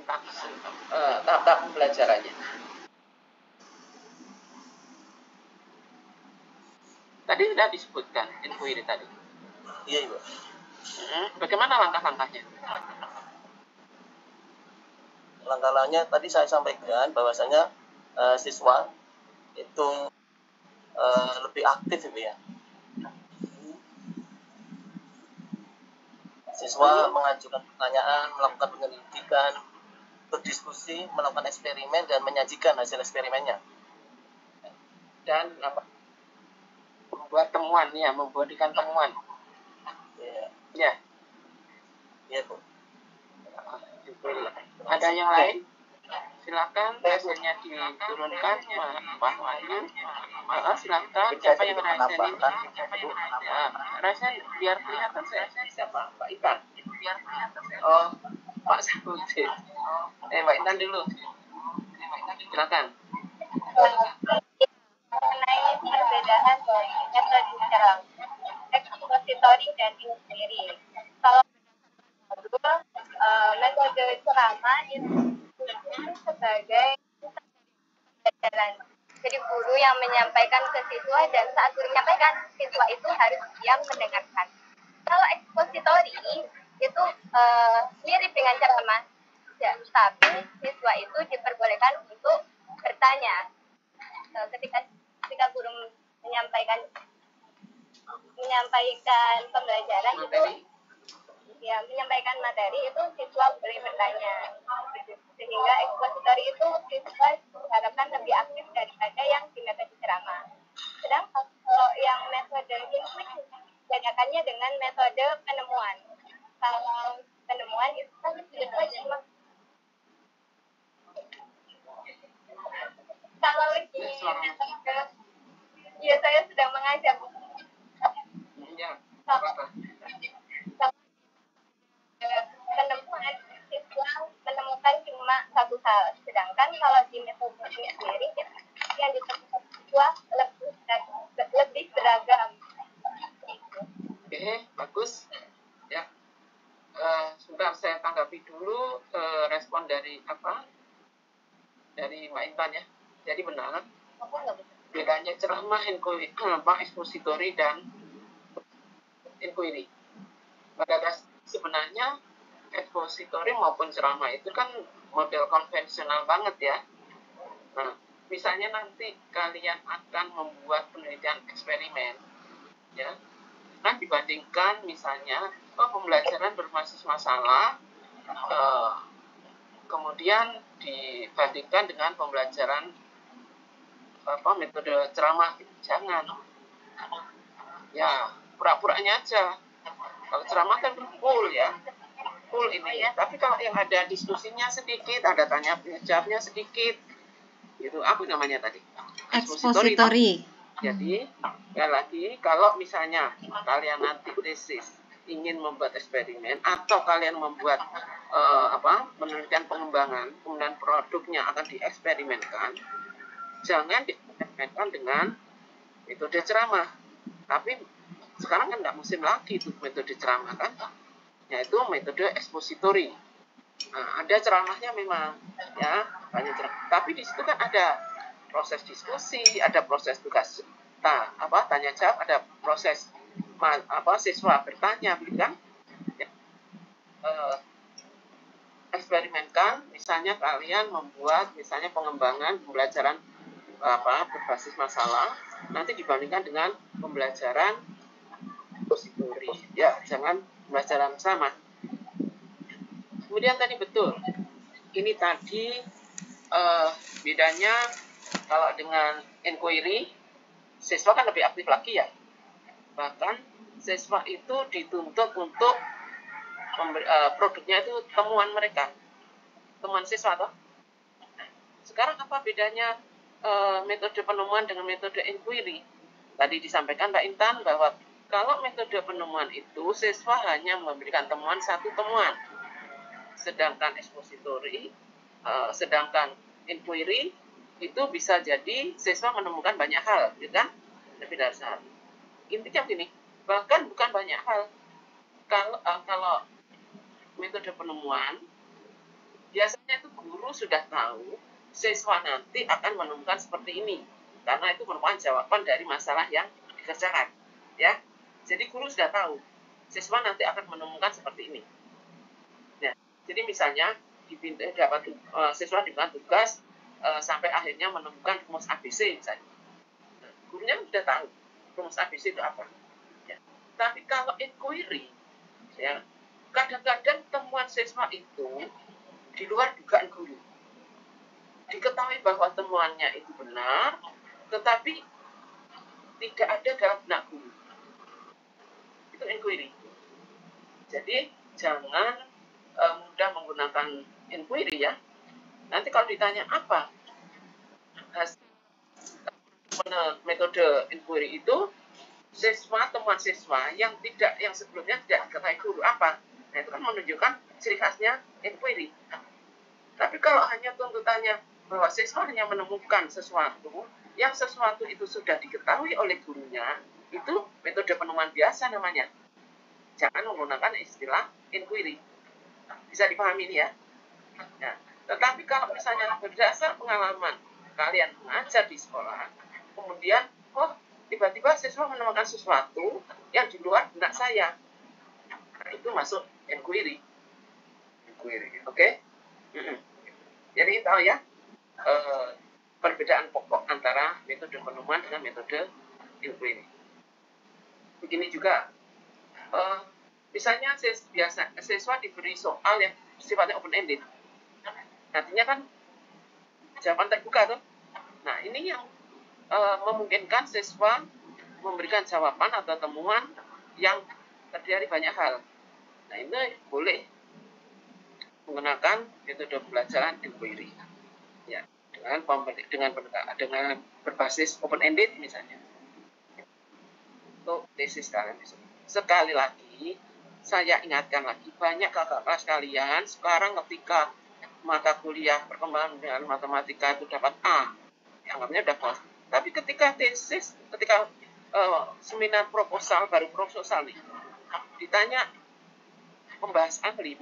sintaks tahap pembelajarannya. Tadi sudah disebutkan inquiry tadi. Iya, Ibu. Bagaimana langkah-langkahnya? Langkah-langkahnya tadi saya sampaikan bahwasanya siswa itu lebih aktif, Ibu ya. Siswa mengajukan pertanyaan, melakukan penyelidikan, berdiskusi, melakukan eksperimen, dan menyajikan hasil eksperimennya. Dan membuat temuan, ya, memberikan temuan. Ya. Iya, Bu. Ada yang lain? Silakan, hasilnya diturunkan, Pak Wahyu. Silakan, siapa yang raisen ini? Ya, raisen biar kelihatan saya siapa? Pak Intan. Oh, Pak Sabuddin. Pak Intan dulu. Silakan. Mengenai perbedaan dari metode ceram, ekspositori dan inquiry. Kalau metode ceramah itu sebagai pembelajaran. Jadi guru yang menyampaikan ke siswa, dan saat guru menyampaikan, siswa itu harus diam mendengarkan. Kalau ekspositori itu mirip dengan ceramah, tapi siswa itu diperbolehkan untuk bertanya. Ketika guru menyampaikan pembelajaran itu, ya, menyampaikan materi itu, siswa boleh bertanya. Sehingga ekspositori itu siswa diharapkan lebih aktif daripada yang di metode ceramah. Sedangkan kalau yang metode inquiry, bedakannya dengan metode penemuan. Kalau penemuan itu kan siswa cuma kalau di metode, ya, saya sedang mengajar. Penemuan, siswa menemukan cuma satu hal, sedangkan kalau di metode inquiry yang ditemukan siswa lebih beragam. Oke, bagus. Ya, sebentar saya tanggapi dulu respon dari Mbak Intan ya. Jadi benar, bedanya ceramah, ekspositori dan inquiry. Pada sebenarnya ekspositori maupun ceramah itu kan model konvensional banget ya. Nah, misalnya nanti kalian akan membuat penelitian eksperimen, ya, nah dibandingkan misalnya pembelajaran berbasis masalah, kemudian dibandingkan dengan pembelajaran metode ceramah, jangan. Ya, pura-puranya aja. Kalau ceramah kan full ya, full ini. Tapi kalau yang ada diskusinya sedikit, ada tanya jawabnya sedikit, itu apa namanya tadi? Ekspositori. Jadi, ya lagi, kalau misalnya kalian nanti tesis ingin membuat eksperimen atau kalian membuat penelitian pengembangan, kemudian produknya akan dieksperimenkan, jangan dieksperimenkan dengan metode ceramah. Tapi sekarang kan nggak musim lagi itu metode ceramah kan, yaitu metode ekspositori. Nah, ada ceramahnya memang, ya, banyak ceramah. Tapi di situ kan ada proses diskusi, ada proses tugas tanya jawab, ada proses siswa bertanya, kan? Ya. Eksperimenkan, misalnya kalian membuat misalnya pengembangan pembelajaran berbasis masalah, nanti dibandingkan dengan pembelajaran ekspositori, ya, jangan pembelajaran sama. Kemudian tadi betul, ini tadi bedanya kalau dengan inquiry, siswa kan lebih aktif lagi ya. Bahkan siswa itu dituntut untuk produknya itu temuan mereka, temuan siswa toh. Sekarang apa bedanya metode penemuan dengan metode inquiry? Tadi disampaikan Mbak Intan bahwa kalau metode penemuan itu siswa hanya memberikan temuan satu temuan, sedangkan ekspositori, sedangkan inquiry itu bisa jadi siswa menemukan banyak hal, gitu kan? Lebih dari satu. Intinya begini, bahkan bukan banyak hal. Kalau metode penemuan biasanya itu guru sudah tahu siswa nanti akan menemukan seperti ini, karena itu merupakan jawaban dari masalah yang dikerjakan, ya. Jadi guru sudah tahu siswa nanti akan menemukan seperti ini. Ya, jadi misalnya siswa diberikan tugas sampai akhirnya menemukan rumus ABC misalnya. Nah, gurunya sudah tahu rumus ABC itu apa. Ya. Tapi kalau inquiry, ya, kadang-kadang temuan siswa itu di luar dugaan guru. Diketahui bahwa temuannya itu benar, tetapi tidak ada dalam benak guru. Itu inquiry. Jadi jangan mudah menggunakan inquiry, ya. Nanti kalau ditanya apa hasil metode inquiry itu, temuan siswa yang sebelumnya tidak diketahui guru apa. Nah, itu kan menunjukkan ciri khasnya inquiry. Tapi kalau hanya tuntutannya bahwa siswa hanya menemukan sesuatu itu sudah diketahui oleh gurunya, itu metode penemuan biasa namanya. Jangan menggunakan istilah inquiry. Bisa dipahami ini, ya. Nah, tetapi kalau misalnya berdasar pengalaman kalian mengajar di sekolah, kemudian tiba-tiba siswa menemukan sesuatu yang di luar benak saya, nah, itu masuk inquiry. Oke? Jadi tahu, ya, perbedaan pokok antara metode penemuan dengan metode inquiry. Begini juga, misalnya siswa diberi soal yang sifatnya open-ended, artinya kan jawaban terbuka tuh. Nah, ini yang memungkinkan siswa memberikan jawaban atau temuan yang terdiri dari banyak hal. Nah, ini boleh menggunakan metode pembelajaran inquiry, ya, dengan berbasis open-ended misalnya. Untuk tesis kalian sekali lagi, saya ingatkan lagi, banyak kakak kelas kalian sekarang ketika mata kuliah perkembangan dengan matematika itu dapat A, anggapnya udah puas. Tapi ketika tesis, ketika seminar proposal, baru proposal nih, ditanya pembahas ahli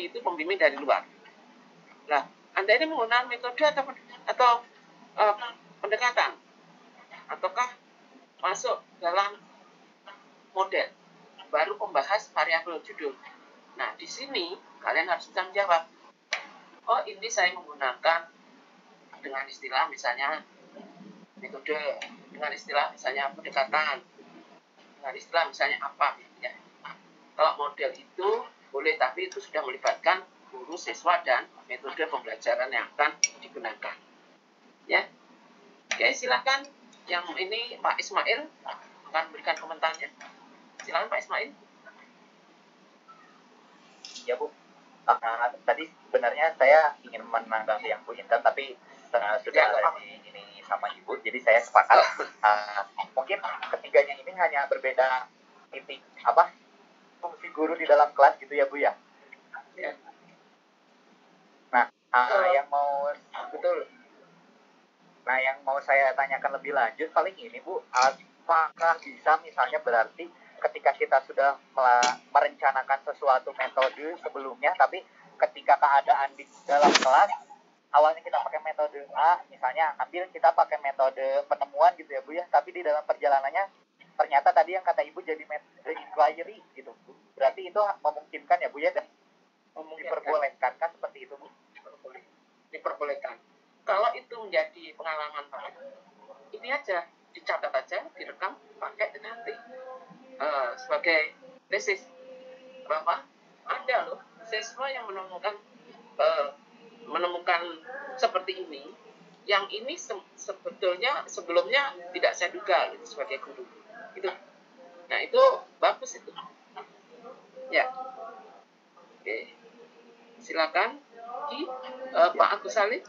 itu pembimbing dari luar. Nah, Anda ini menggunakan metode atau pendekatan, ataukah masuk dalam model, baru membahas variabel judul. Nah, di sini kalian harus bisa menjawab. Oh, ini saya menggunakan dengan istilah misalnya metode, dengan istilah misalnya pendekatan, dengan istilah misalnya apa, ya. Kalau model itu boleh, tapi itu sudah melibatkan guru, siswa, dan metode pembelajaran yang akan digunakan, ya. Oke, silakan. Yang ini Pak Ismail akan memberikan komentarnya. Silakan Pak Ismail. Ya Bu, tadi sebenarnya saya ingin menanggapi yang Bu Intan, tapi sudah ada ini sama Ibu, jadi saya sepakat. Mungkin ketiganya ini hanya berbeda titik fungsi guru di dalam kelas gitu ya Bu, ya. Nah, yang mau saya tanyakan lebih lanjut paling ini Bu, apakah bisa misalnya berarti ketika kita sudah merencanakan sesuatu metode sebelumnya, tapi ketika keadaan di dalam kelas awalnya kita pakai metode A, misalnya kita pakai metode penemuan gitu ya Bu, ya, tapi di dalam perjalanannya ternyata tadi yang kata Ibu jadi metode inquiry gitu. Berarti itu memungkinkan ya Bu, ya, dan diperbolehkan kan seperti itu Bu? Diperbolehkan. Kalau itu menjadi pengalaman Pak, ini aja, dicatat aja, direkam, pakai nanti sebagai tesis, bahwa ada loh siswa yang menemukan seperti ini, yang ini sebetulnya sebelumnya tidak saya duga gitu, sebagai guru itu. Nah, itu bagus itu, ya. Oke, silakan Pak Agus Salim.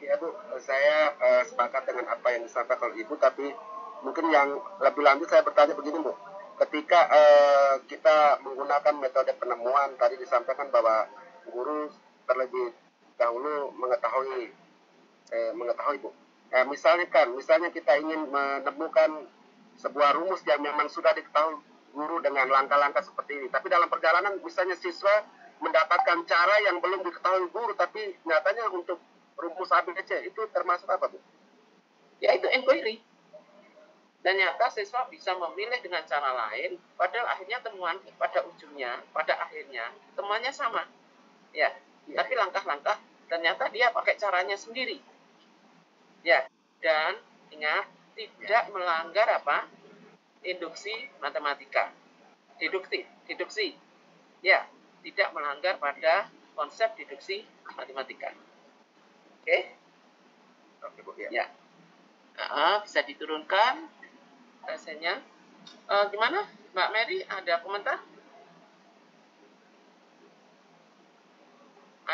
Ya Bu, saya sepakat dengan apa yang disampaikan oleh Ibu, tapi mungkin yang lebih lanjut saya bertanya begini Bu. Ketika kita menggunakan metode penemuan, tadi disampaikan bahwa guru terlebih dahulu mengetahui Bu. Misalnya kita ingin menemukan sebuah rumus yang memang sudah diketahui guru dengan langkah-langkah seperti ini, tapi dalam perjalanan misalnya siswa mendapatkan cara yang belum diketahui guru, tapi nyatanya untuk rumus ABC itu termasuk apa, Bu? Ya itu inquiry. Dan nyata siswa bisa memilih dengan cara lain, padahal akhirnya temuan pada ujungnya, pada akhirnya temuannya sama. Ya, tapi langkah-langkah ternyata dia pakai caranya sendiri. Ya, dan ingat tidak melanggar apa? Induksi matematika. Deduksi. Ya, tidak melanggar pada konsep deduksi matematika. Oke? Oke, Bu, ya. Ya. Bisa diturunkan rasanya. Gimana, Mbak Mary? Ada komentar?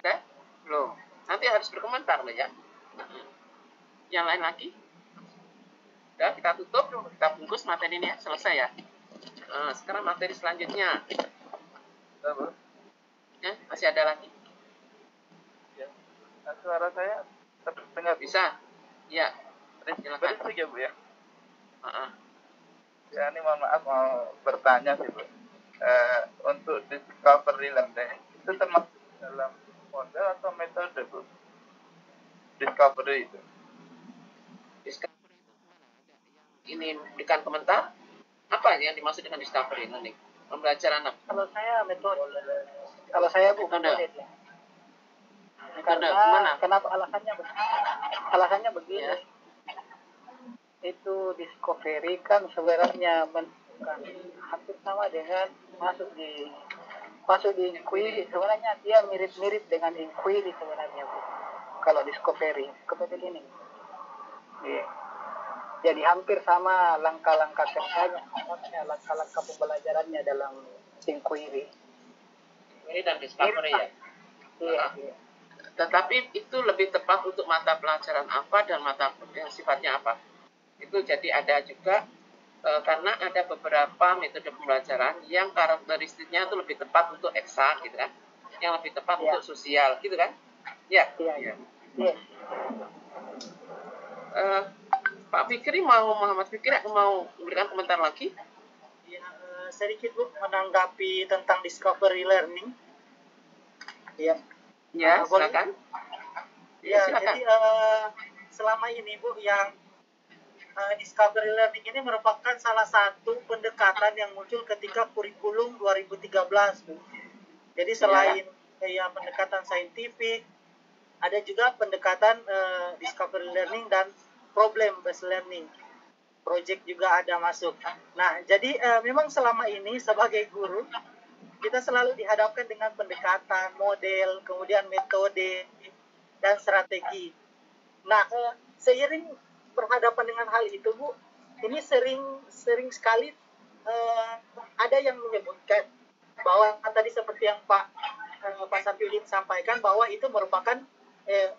Ada? Belum. Nanti harus berkomentar loh ya. Yang lain lagi? Udah, kita tutup, kita bungkus materi ini ya, selesai ya. Sekarang materi selanjutnya. Ya, masih ada lagi? Ya. Nah, suara saya terdengar Bisa? Ya. Silakan. berisik ya Bu ya. Uh-uh. Ya ini mohon maaf mau bertanya sih Bu. Untuk discovery learning itu termasuk dalam model atau metode Bu? Discovery itu. Discovery itu mana? Ada yang ini memberikan komentar? Apa yang dimaksud dengan discovery learning? Pembelajaran apa? Kalau saya metode. Kalau saya bukan Metode. metode. Metode gimana? Kenapa alasannya begini. Ya. Itu discovery kan sebenarnya hampir sama dengan masuk di inquiry. Sebenarnya dia mirip-mirip dengan inquiry sebenarnya Bu. Kalau discovery ini. Iya. Jadi hampir sama langkah-langkah kerjanya, langkah-langkah pembelajarannya dalam inquiry. Ini dan discovery ya. Iya. Tetapi itu lebih tepat untuk mata pelajaran apa dan mata yang sifatnya apa. Itu jadi ada juga karena ada beberapa metode pembelajaran yang karakteristiknya itu lebih tepat untuk eksak gitu kan, yang lebih tepat untuk sosial gitu kan. Ya. Iya. Pak Fikri Muhammad Fikri mau memberikan komentar lagi? Ya, sedikit Bu menanggapi tentang discovery learning. Ya. Ya, silakan. Ya, silakan. jadi selama ini Bu yang discovery learning ini merupakan salah satu pendekatan yang muncul ketika kurikulum 2013 Bu. Jadi selain pendekatan saintifik, ada juga pendekatan discovery learning dan problem based learning. Project juga ada masuk. Nah, jadi memang selama ini sebagai guru kita selalu dihadapkan dengan pendekatan, model, kemudian metode dan strategi. Nah, seiring berhadapan dengan hal itu, Bu, ini sering sekali ada yang menyebutkan bahwa tadi seperti yang Pak Safidin sampaikan bahwa itu merupakan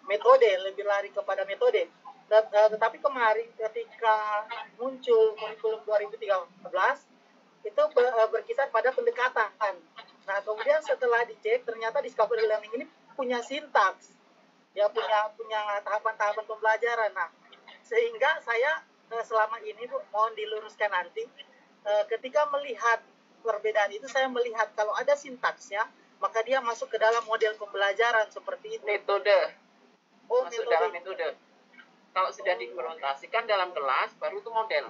metode, lebih lari kepada metode. Tetapi kemarin ketika muncul kurikulum 2013 itu berkisar pada pendekatan. Nah, kemudian setelah dicek ternyata discovery learning ini punya sintaks, ya punya tahapan-tahapan pembelajaran. Nah, sehingga saya selama ini Bu, mohon diluruskan nanti ketika melihat perbedaan itu saya melihat kalau ada sintaksnya maka dia masuk ke dalam model pembelajaran seperti itu. Metode. Masuk dalam metode. Kalau sudah diimplementasikan dalam kelas baru itu model.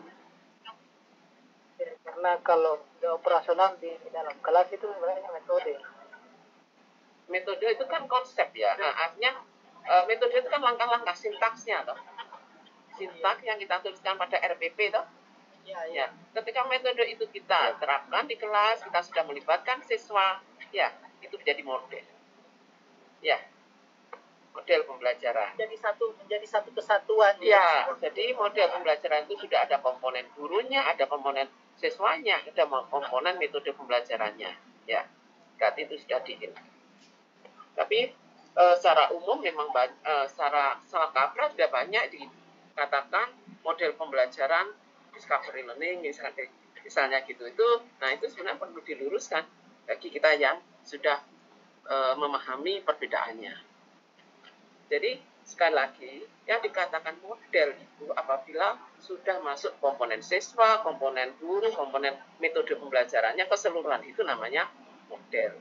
Karena kalau operasional di dalam kelas itu sebenarnya metode. Metode itu kan konsep ya. Nah, artinya metode itu kan langkah-langkah sintaksnya toh. Sintaks yang kita tuliskan pada RPP toh. Ya. Ketika metode itu kita terapkan di kelas, kita sudah melibatkan siswa, ya, itu menjadi model. Ya. Model pembelajaran. Menjadi satu kesatuan. Ya, jadi model pembelajaran itu sudah ada komponen gurunya, ada komponen siswanya, ada komponen metode pembelajarannya. Ya, berarti itu sudah diin. Tapi secara umum memang secara salah kaprah sudah banyak dikatakan model pembelajaran discovery learning misalnya gitu itu. Nah itu sebenarnya perlu diluruskan bagi kita yang sudah memahami perbedaannya. Jadi sekali lagi yang dikatakan model itu apabila sudah masuk komponen siswa, komponen guru, komponen metode pembelajarannya keseluruhan itu namanya model.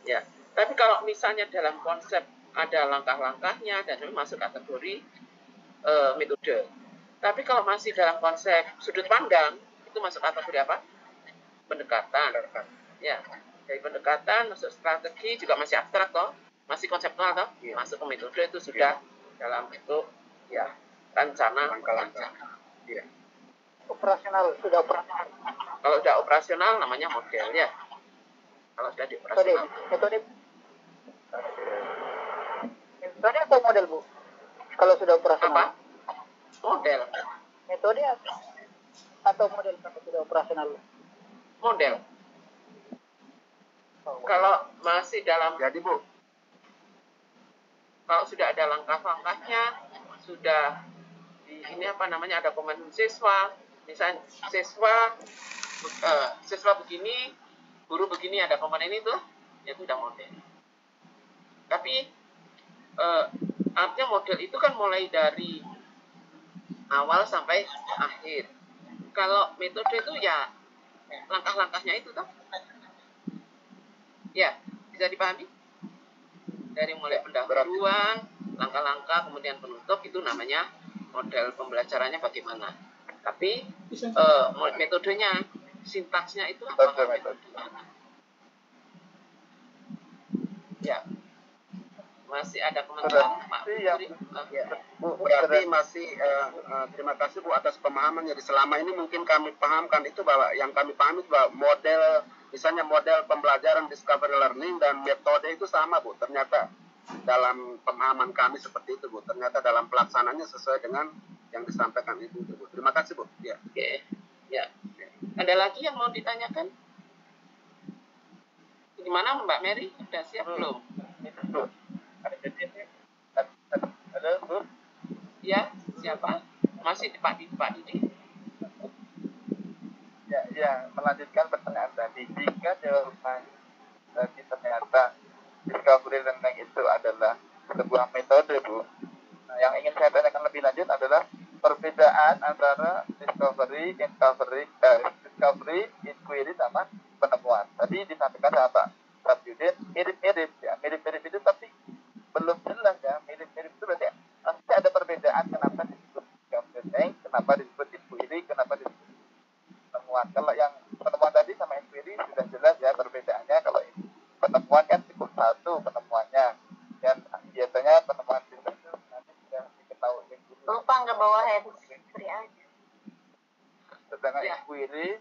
Ya, tapi kalau misalnya dalam konsep ada langkah-langkahnya dan itu masuk kategori metode. Tapi kalau masih dalam konsep sudut pandang, itu masuk kategori apa? Pendekatan. Ya, dari pendekatan masuk strategi juga masih abstrak toh, masih konseptual toh. Masuk ke metode itu sudah dalam bentuk ya rencana. Iya. Operasional, sudah operasional. Kalau sudah operasional namanya model ya. Kalau sudah dioperasional. Metode atau model, Bu? Kalau sudah operasional. Apa? Model. Metode atau model kalau sudah operasional? Model. Kalau masih dalam, Jadi Bu, kalau sudah ada langkah-langkahnya, sudah ini apa namanya, ada komitmen siswa, misalnya siswa begini, guru begini, ada komponen itu, ya itu udah model. Tapi artinya model itu kan mulai dari awal sampai akhir. Kalau metode itu ya langkah-langkahnya itu toh. Ya, bisa dipahami? Dari mulai pendahuluan, langkah-langkah, kemudian penutup, itu namanya model pembelajarannya bagaimana. Tapi metodenya, sintaksnya itu apa? Ya, masih ada komentar Pak Putri? Bu, berarti masih terima kasih Bu atas pemahaman. Jadi selama ini mungkin kami pahamkan itu bahwa yang kami pahami itu bahwa model, misalnya model pembelajaran discovery learning dan metode itu sama Bu. Ternyata dalam pemahaman kami seperti itu Bu. Ternyata dalam pelaksananya sesuai dengan yang disampaikan itu Bu. Terima kasih Bu. Ya. Oke. Ya. Ada lagi yang mau ditanyakan? Gimana Mbak Mary? Sudah siap belum? Halo, Bu. Ya, siapa? Masih Pak Didi? Ya, melanjutkan pertanyaan tadi. Jika jawaban tadi ternyata discovery learning itu adalah sebuah metode, Bu. Nah, yang ingin saya tanyakan lebih lanjut adalah perbedaan antara discovery, inquiry sama penemuan. Tadi disampaikan sama Pak Yudin, mirip-mirip ya, mirip-mirip itu tapi belum jelas ya, mirip-mirip itu berarti pasti ada perbedaan. Kenapa disebut discovery, kenapa disebut inquiry, kenapa disebut penemuan. Kalau yang penemuan tadi sama inquiry sudah jelas ya perbedaannya. Kalau penemuan kan cukup satu penemuannya, dan biasanya penemuan itu nanti sudah diketahui dulu. Lupa nggak bawa handsfree aja. Sedangkan inquiry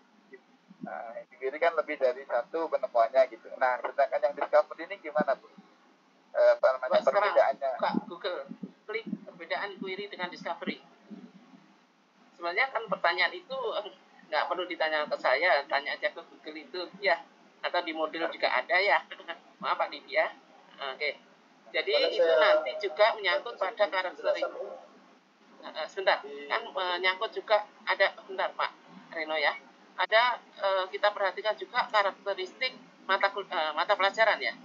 kan lebih dari satu penemuannya gitu. Nah, sedangkan yang discovery ini gimana Bu? Perbedaannya? Buka Google, klik perbedaan inquiry dengan discovery. Sebenarnya kan pertanyaan itu nggak perlu ditanya ke saya, tanya aja ke Google itu ya, atau di model juga ada ya. Maaf Pak Didi ya. Oke. Jadi itu nanti juga menyangkut pada karakteristik. Sebentar, kan menyangkut juga ada, sebentar Pak Reno ya. Ada kita perhatikan juga karakteristik mata pelajaran ya.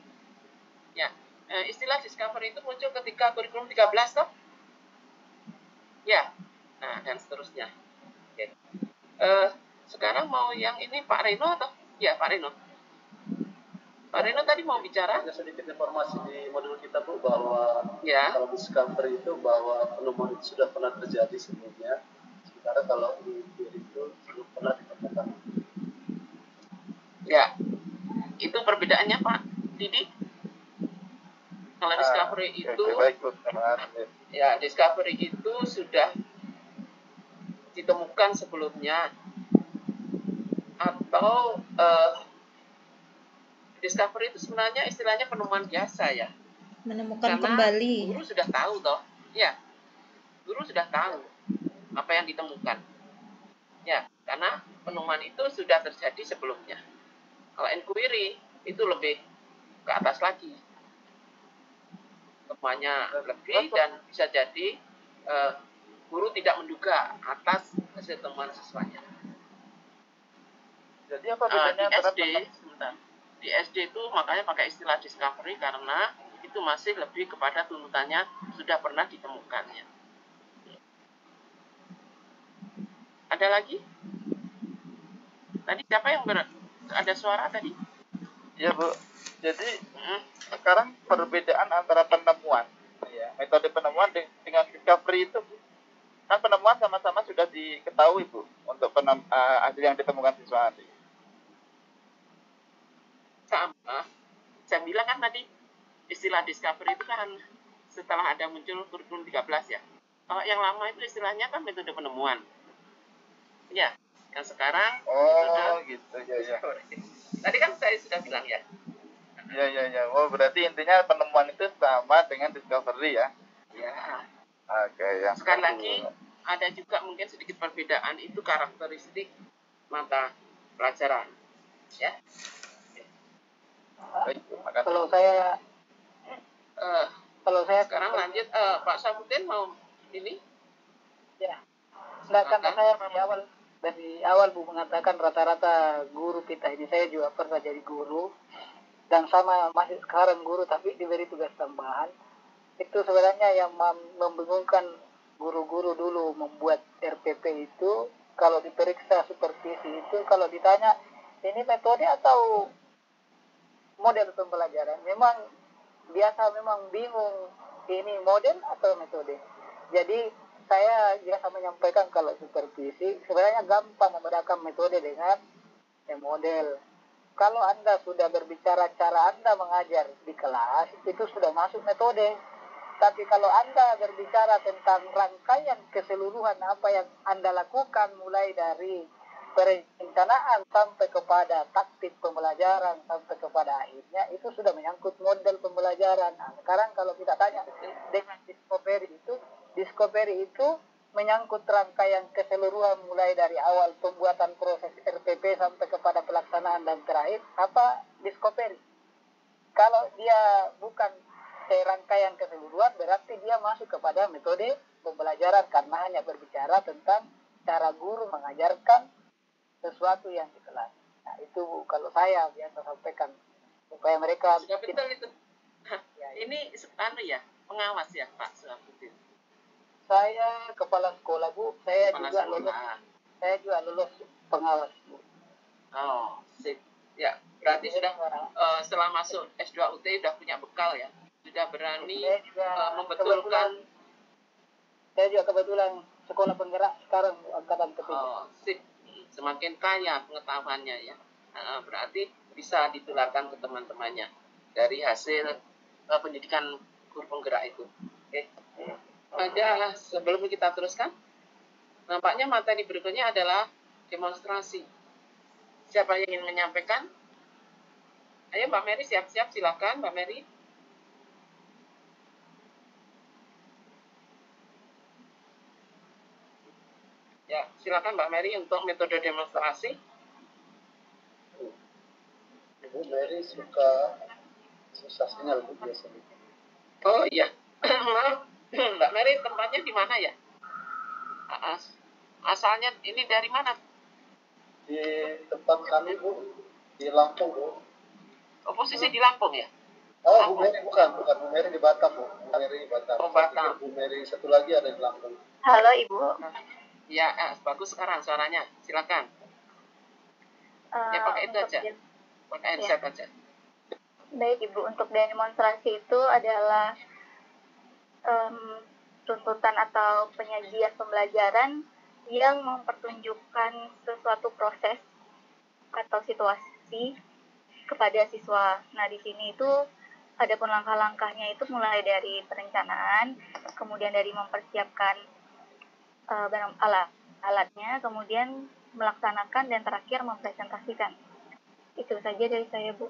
Ya, istilah discovery itu muncul ketika kurikulum 13 toh. Ya. Nah, dan seterusnya. Oke. Sekarang mau yang ini Pak Reno atau? Ya, Pak Reno. Pak Reno tadi mau bicara? Ada sedikit informasi di modul kita Bu bahwa ya, kalau discovery itu bahwa penemuan itu sudah pernah terjadi sebelumnya. Sementara kalau di itu belum pernah ditemukan. Ya, itu perbedaannya Pak Didi. Kalau discovery itu, ya discovery itu sudah ditemukan sebelumnya, atau discovery itu sebenarnya istilahnya penemuan biasa ya. Menemukan karena kembali. Guru sudah tahu toh, ya. Guru sudah tahu apa yang ditemukan. Ya, karena penemuan itu sudah terjadi sebelumnya. Kalau inquiry itu lebih ke atas lagi. Temuannya lebih dan bisa jadi guru tidak menduga atas hasil temuan siswanya. Jadi apa bedanya antara di SD itu makanya pakai istilah discovery karena itu masih lebih kepada tuntutannya sudah pernah ditemukannya. Ada lagi? Tadi siapa yang ada suara tadi? Iya Bu. Jadi sekarang perbedaan antara penemuan, ya, metode penemuan dengan discovery itu, kan penemuan sama-sama sudah diketahui Bu untuk hasil yang ditemukan siswa nanti. Sama. Saya bilang kan tadi istilah discovery itu kan setelah ada muncul kurikulum 13 ya. Kalau yang lama itu istilahnya kan metode penemuan. Ya, yang sekarang Gitu ya. Tadi kan saya sudah bilang ya. Ya. Oh, berarti intinya penemuan itu sama dengan discovery ya. Ya. Oke, ya. Sekali lagi ada juga mungkin sedikit perbedaan itu karakteristik mata pelajaran. Ya. Baik, makasih. Kalau saya Sekarang lanjut Pak Safuddin mau ini? ya, enggak, karena saya dari awal Bu mengatakan rata-rata guru kita ini, saya juga pernah jadi guru dan sama masih sekarang guru tapi diberi tugas tambahan. Itu sebenarnya yang membingungkan guru-guru dulu membuat RPP itu, kalau diperiksa supervisi itu, kalau ditanya ini metode atau model pembelajaran, memang bingung ini model atau metode. Jadi saya biasa menyampaikan kalau supervisi sebenarnya gampang membedakan metode dengan model. Kalau Anda sudah berbicara cara Anda mengajar di kelas, itu sudah masuk metode. Tapi kalau Anda berbicara tentang rangkaian keseluruhan apa yang Anda lakukan, mulai dari perencanaan sampai kepada taktik pembelajaran sampai kepada akhirnya, itu sudah menyangkut model pembelajaran. Nah, sekarang kalau kita tanya dengan discovery itu menyangkut rangkaian keseluruhan mulai dari awal pembuatan proses RPP sampai kepada pelaksanaan dan terakhir apa discovery. Kalau dia bukan rangkaian keseluruhan, berarti dia masuk kepada metode pembelajaran karena hanya berbicara tentang cara guru mengajarkan sesuatu yang di kelas. Nah, itu kalau saya biasa sampaikan supaya mereka sudah betul itu. Ini ya, pengawas ya Pak Safuddin. Saya kepala sekolah Bu, saya juga lulus pengawas Bu. Oh, sip. Ya, berarti sudah setelah masuk S2 UT sudah punya bekal ya. Sudah berani membetulkan. Saya juga kebetulan sekolah penggerak sekarang angkatan ketiga. Oh, sip. Semakin kaya pengetahuannya ya. Berarti bisa ditularkan ke teman-temannya dari hasil pendidikan guru penggerak itu. Oke. Aja sebelum kita teruskan, nampaknya materi berikutnya adalah demonstrasi. Siapa yang ingin menyampaikan? Ayo Mbak Mary, siap-siap, silakan Mbak Mary. Ya, silakan Mbak Mary untuk metode demonstrasi. Ibu Mary suka susah sinyal Bu biasanya. Oh iya, maaf Mbak Mary tempatnya di mana ya? Asalnya ini dari mana? Di tempat kami Bu, di Lampung Bu. Oh, posisi di Lampung ya? Oh, Bu Mary bukan Bu Mary di Batam Bu. Bu Mary di Batam. Oh, Batam. Bu Mary satu lagi ada di Lampung. Halo Ibu. Ya, bagus sekarang suaranya. Silakan. Ya pakai itu aja. Pakai headset aja. Baik Ibu, untuk demonstrasi itu adalah tuntutan atau penyajian pembelajaran yang mempertunjukkan sesuatu proses atau situasi kepada siswa. Nah, di sini itu adapun langkah-langkahnya itu mulai dari perencanaan, kemudian dari mempersiapkan alatnya, kemudian melaksanakan, dan terakhir mempresentasikan. Itu saja dari saya, Bu.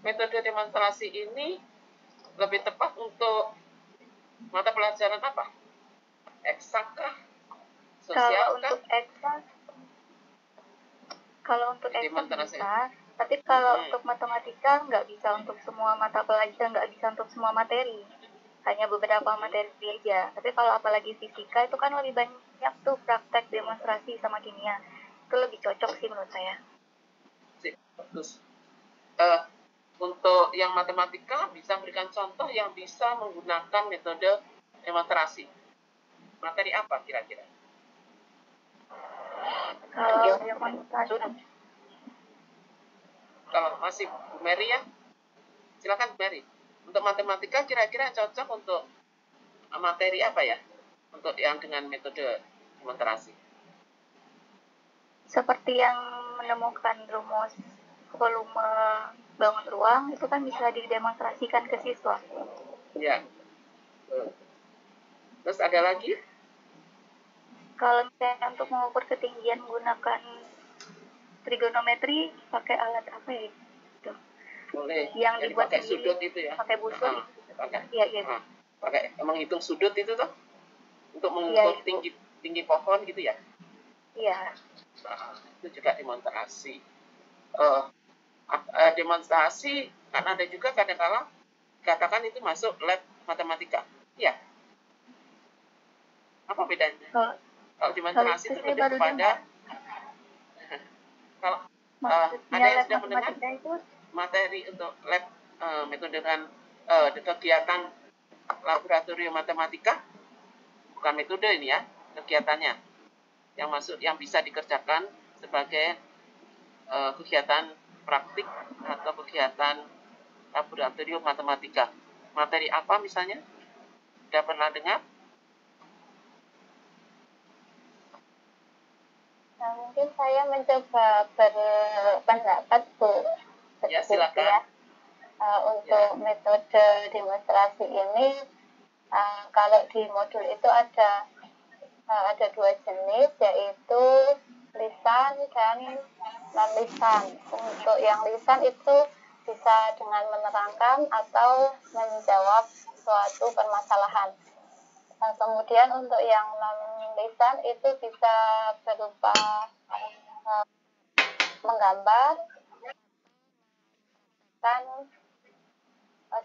Metode demonstrasi ini lebih tepat untuk mata pelajaran apa? Eksak kah? Sosial kah? Kalau untuk eksak bisa, tapi kalau untuk matematika nggak bisa untuk semua mata pelajaran, nggak bisa untuk semua materi. Hanya beberapa materi aja. Tapi kalau apalagi fisika itu kan lebih banyak tuh praktek demonstrasi sama kimia. Itu lebih cocok sih menurut saya. Bagus. Untuk yang matematika bisa berikan contoh yang bisa menggunakan metode demonstrasi. Materi apa kira-kira? Kalau demonstrasi kalau masih Bu Mary ya, silakan Bu Mary. Untuk matematika kira-kira cocok untuk materi apa ya? Untuk yang dengan metode demonstrasi. Seperti yang menemukan rumus volume bangun ruang itu kan bisa didemonstrasikan ke siswa. Ya. Terus ada lagi? Kalau misalnya untuk mengukur ketinggian menggunakan trigonometri pakai alat apa ya? Gitu. Boleh. Yang dibuat pakai sendiri, sudut itu ya. pakai busur. Pakai. Iya. Pakai menghitung sudut itu tuh untuk mengukur tinggi pohon gitu ya. Iya. Nah, itu juga demonstrasi. Demonstrasi kan ada juga kadang-kala katakan itu masuk lab matematika. Iya. Apa bedanya? Kalau demonstrasi itu lebih kepada kalau ada yang sudah mendengar itu materi untuk lab metode dengan kegiatan laboratorium matematika, bukan metode ini ya, kegiatannya yang masuk yang bisa dikerjakan sebagai kegiatan praktik atau kegiatan laboratorium matematika. Materi apa misalnya? Sudah pernah dengar? Nah, mungkin saya mencoba berpendapat, Bu. Ya, silakan. Untuk metode demonstrasi ini, kalau di modul itu ada dua jenis, yaitu lisan dan non-lisan. Untuk yang lisan itu bisa dengan menerangkan atau menjawab suatu permasalahan. Kemudian untuk yang non-lisan itu bisa berupa menggambar dan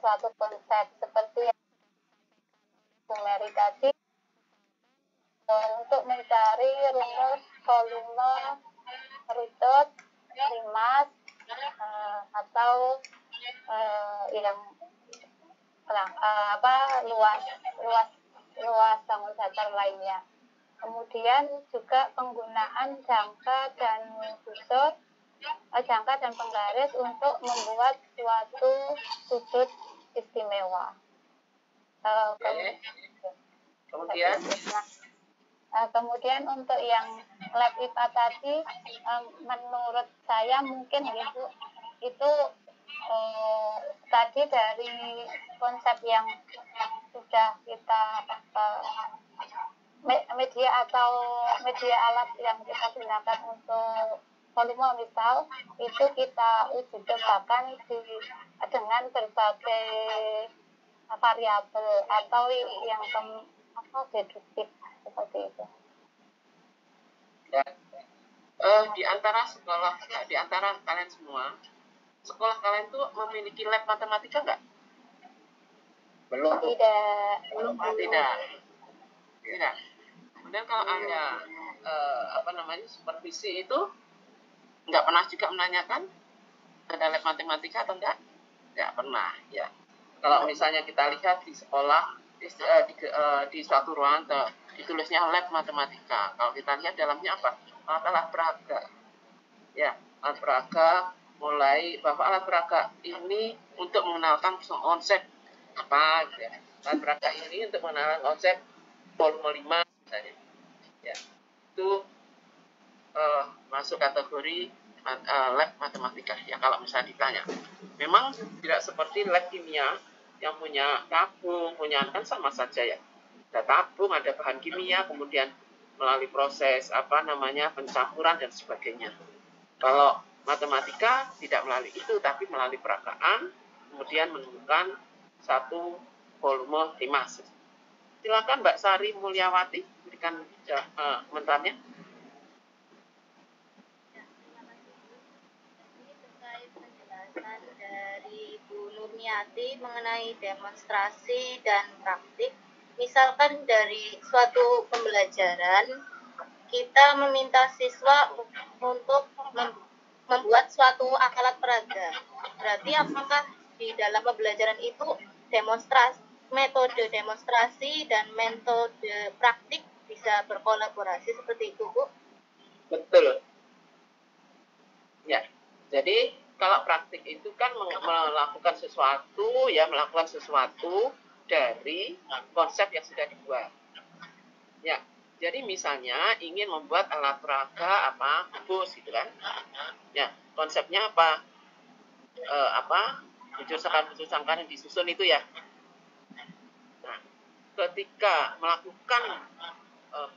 suatu konsep seperti yang Bu Mary tadi, untuk mencari rumus volume rutut limas atau yang luas bangun datar lainnya. Kemudian juga penggunaan jangka dan busur, jangka dan penggaris untuk membuat suatu sudut istimewa. Kemudian untuk yang lab IPA tadi, menurut saya mungkin gitu, itu tadi dari konsep yang sudah kita media atau media alat yang kita gunakan untuk volume misal itu kita uji cobakan dengan berbagai variabel atau yang deduktif seperti itu. Ya. Di antara kalian semua, sekolah kalian tuh memiliki lab matematika nggak? Belum. Tidak. Kemudian kalau ada supervisi itu nggak pernah juga menanyakan ada lab matematika atau enggak? Nggak pernah ya. Kalau misalnya kita lihat di sekolah di suatu ruangan ditulisnya lab matematika. Kalau kita lihat dalamnya apa? Alat peraga. Ya, alat peraga mulai bahwa alat peraga ini untuk mengenalkan konsep apa gitu ya. Alat peraga ini untuk mengenalkan konsep volume 5 misalnya. Ya. Itu masuk kategori lab matematika ya kalau misalnya ditanya. Memang tidak seperti lab kimia yang punya tabung, kan sama saja ya. Ada tabung, ada bahan kimia, kemudian melalui proses pencampuran dan sebagainya. Kalau matematika tidak melalui itu, tapi melalui peragaan, kemudian menemukan satu volume 5. Silakan Mbak Sari Mulyawati berikan komentarnya. Dari Bu Nurmiati mengenai demonstrasi dan praktik. Misalkan dari suatu pembelajaran, kita meminta siswa untuk membuat suatu alat peraga. Berarti apakah di dalam pembelajaran itu metode demonstrasi dan metode praktik bisa berkolaborasi seperti itu, Bu? Betul. Ya, jadi Kalau praktik itu kan melakukan sesuatu, ya melakukan sesuatu dari konsep yang sudah dibuat. Ya, jadi misalnya ingin membuat alat peraga bus gitu kan. Ya, konsepnya apa? Bujur sangkar yang disusun itu ya. Nah, ketika melakukan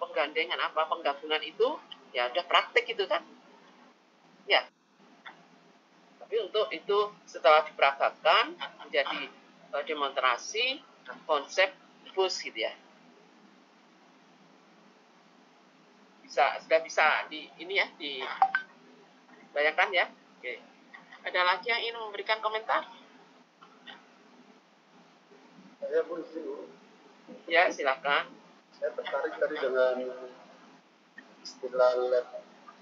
penggandengan penggabungan itu, ya udah praktik itu kan. Ya. Tapi untuk itu setelah diperagakan menjadi demonstrasi konsep bus gitu ya. Sudah bisa dibayangkan ya. Oke. Ada lagi yang ingin memberikan komentar? Saya pun dulu. Ya, silakan. Saya tertarik tadi dengan istilah lab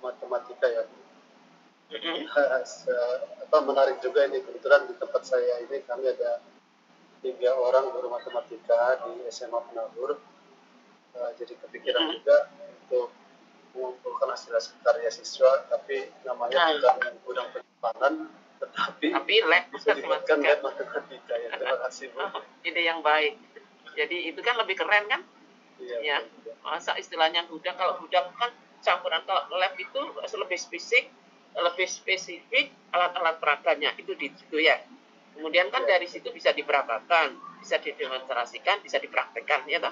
matematika ya. Menarik juga ini, kebetulan di tempat saya ini kami ada 3 orang guru matematika di SMA Penabur. Jadi kepikiran juga untuk mengumpulkan hasil karya siswa, tapi namanya bukan gudang penyimpanan, tapi lab dibuatkan lab matematika ya. Terima kasih Bu. Ide yang baik. Jadi itu kan lebih keren kan? Iya. Ya. Masa istilahnya gudang, kalau gudang kan campuran, kalau lab itu lebih spesifik alat-alat peraganya itu di situ ya. Kemudian kan dari situ bisa diperagakan, bisa didemonstrasikan, bisa dipraktekkan ya toh?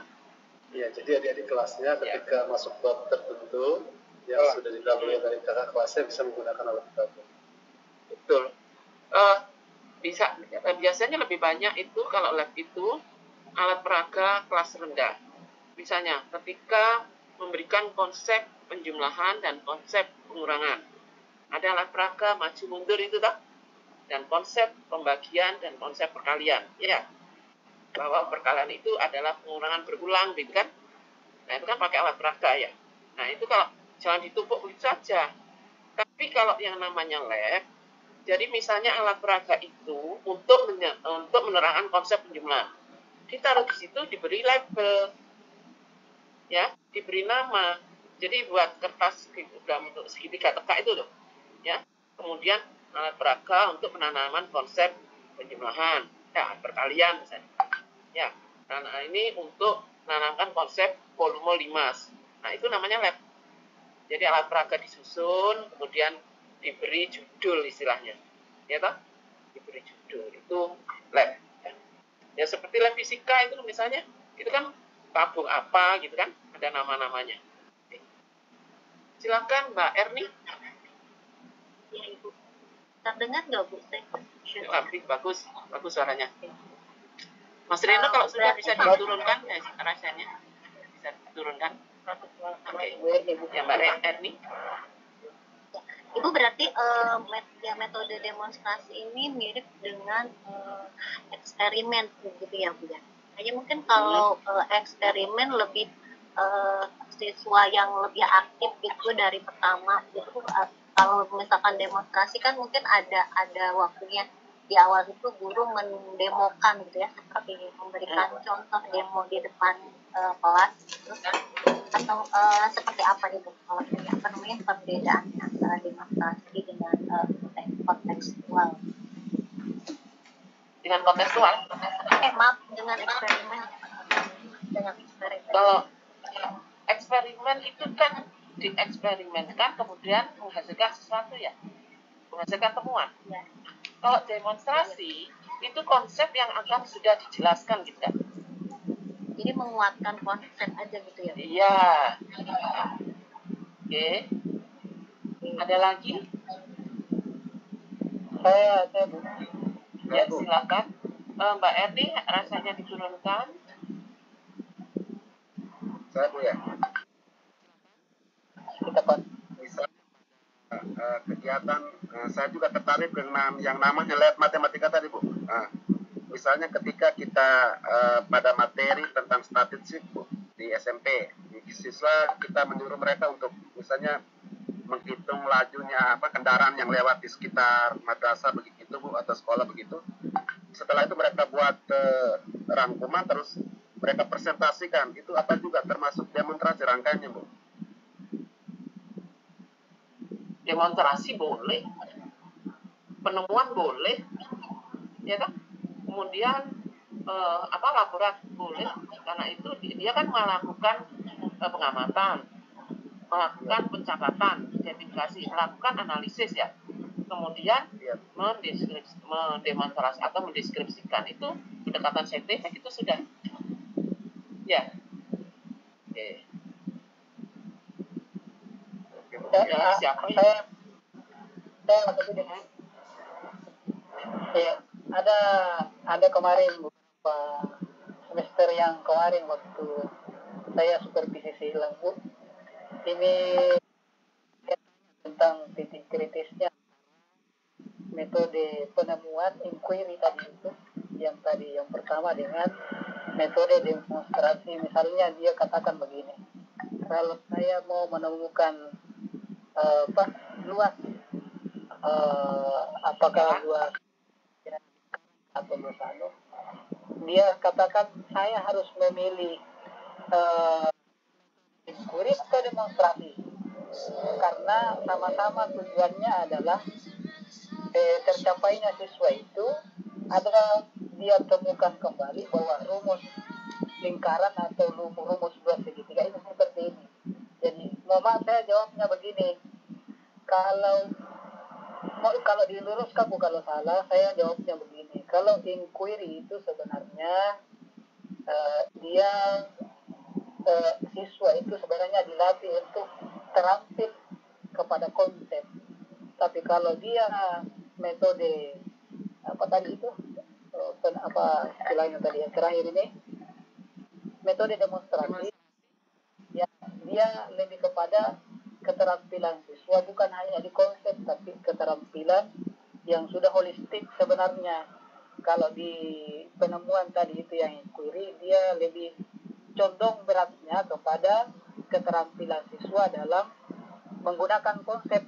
Iya, jadi adik-adik kelasnya ketika masuk bab tertentu yang sudah dilalui dari kakak kelasnya bisa menggunakan alat peraga. Betul. Biasanya lebih banyak itu kalau lab itu alat peraga kelas rendah. Misalnya ketika memberikan konsep penjumlahan dan konsep pengurangan. Ada alat peraga maju mundur itu toh? Dan konsep pembagian dan konsep perkalian. Ya. Bahwa perkalian itu adalah pengurangan berulang gitu kan. Nah itu kan pakai alat peraga ya. Nah itu kalau jangan ditumpuk begitu saja. Tapi kalau yang namanya lab, jadi misalnya alat peraga itu untuk menerangkan konsep penjumlahan, ditaruh di situ, diberi label, ya, diberi nama. Jadi buat kertas dalam bentuk segitiga teka itu loh, ya. Kemudian alat peraga untuk penanaman konsep penjumlahan, ya, perkalian misalnya. Ya, nah ini untuk menanamkan konsep volume limas. Nah, itu namanya lab. Jadi alat peraga disusun, kemudian diberi judul istilahnya. Ya toh? Diberi judul. Itu lab. Ya, seperti lab fisika itu misalnya, itu kan tabung apa gitu kan, ada nama-namanya. Silakan Mbak Erni. Ya, Ibu. Terdengar nggak, Bu? Bagus suaranya. Mas Rino kalau sudah bisa diturunkan ya rasanya bisa diturunkan. Oke. Ya Mbak Erni. Ibu berarti metode demonstrasi ini mirip dengan eksperimen begitu ya Bu ya. Hanya mungkin kalau eksperimen lebih siswa yang lebih aktif gitu dari pertama gitu. Kalau misalkan demonstrasi kan mungkin ada waktunya. Di awal itu guru mendemokan gitu ya, seperti memberikan contoh demo di depan kelas gitu. Atau seperti apa itu kalau perbedaannya antara demonstrasi dengan kontekstual. Dengan kontekstual? Maaf, dengan eksperimen. Kalau eksperimen itu kan dieksperimenkan kemudian menghasilkan sesuatu ya, menghasilkan temuan. Ya. Kalau demonstrasi itu konsep yang akan sudah dijelaskan gitu kan. Jadi menguatkan konsep aja gitu ya. Iya. Oke. Ada lagi? Saya Bu. Ya, silakan. Mbak Erni rasanya diturunkan. Saya Bu ya. Kita Pak. Kegiatan saya juga tertarik dengan yang namanya lab matematika tadi Bu. Misalnya ketika kita pada materi tentang statistik Bu di SMP, di siswa kita menyuruh mereka untuk misalnya menghitung lajunya kendaraan yang lewat di sekitar madrasah begitu Bu atau sekolah begitu. Setelah itu mereka buat rangkuman terus mereka presentasikan. Itu apa juga termasuk demonstrasi rangkaiannya Bu? Demonstrasi boleh. penemuan boleh, ya kan? Kemudian laporan boleh, karena itu dia kan melakukan pengamatan, melakukan pencatatan, identifikasi, melakukan analisis ya. Kemudian mendemonstrasi atau mendeskripsikan, itu pendekatan saintifik itu sudah ya. Oke. Ya, siapa ya? Saya masuk ini. Ya, ada kemarin beberapa semester yang kemarin waktu saya supervisi silang, Bu. Ini tentang titik kritisnya metode penemuan inquiry tadi itu, yang pertama dengan metode demonstrasi. Misalnya dia katakan begini, kalau saya mau menemukan luas, apakah luas atau luas dia katakan saya harus memilih inquiry atau demonstrasi, karena sama-sama tujuannya adalah tercapainya siswa itu adalah dia temukan kembali bahwa rumus lingkaran atau rumus dua segitiga itu seperti ini. Jadi saya jawabnya begini, kalau diluruskan Bu, kalau salah saya jawabnya begini, kalau inquiry itu sebenarnya dia siswa itu sebenarnya dilatih untuk terampil kepada konsep. Tapi kalau dia metode apa tadi itu istilahnya tadi yang terakhir ini, metode demonstrasi, ya dia lebih kepada keterampilan siswa, bukan hanya di konsep tapi keterampilan yang sudah holistik sebenarnya. Kalau di penemuan tadi itu yang inquiry, dia lebih condong beratnya kepada keterampilan siswa dalam menggunakan konsep.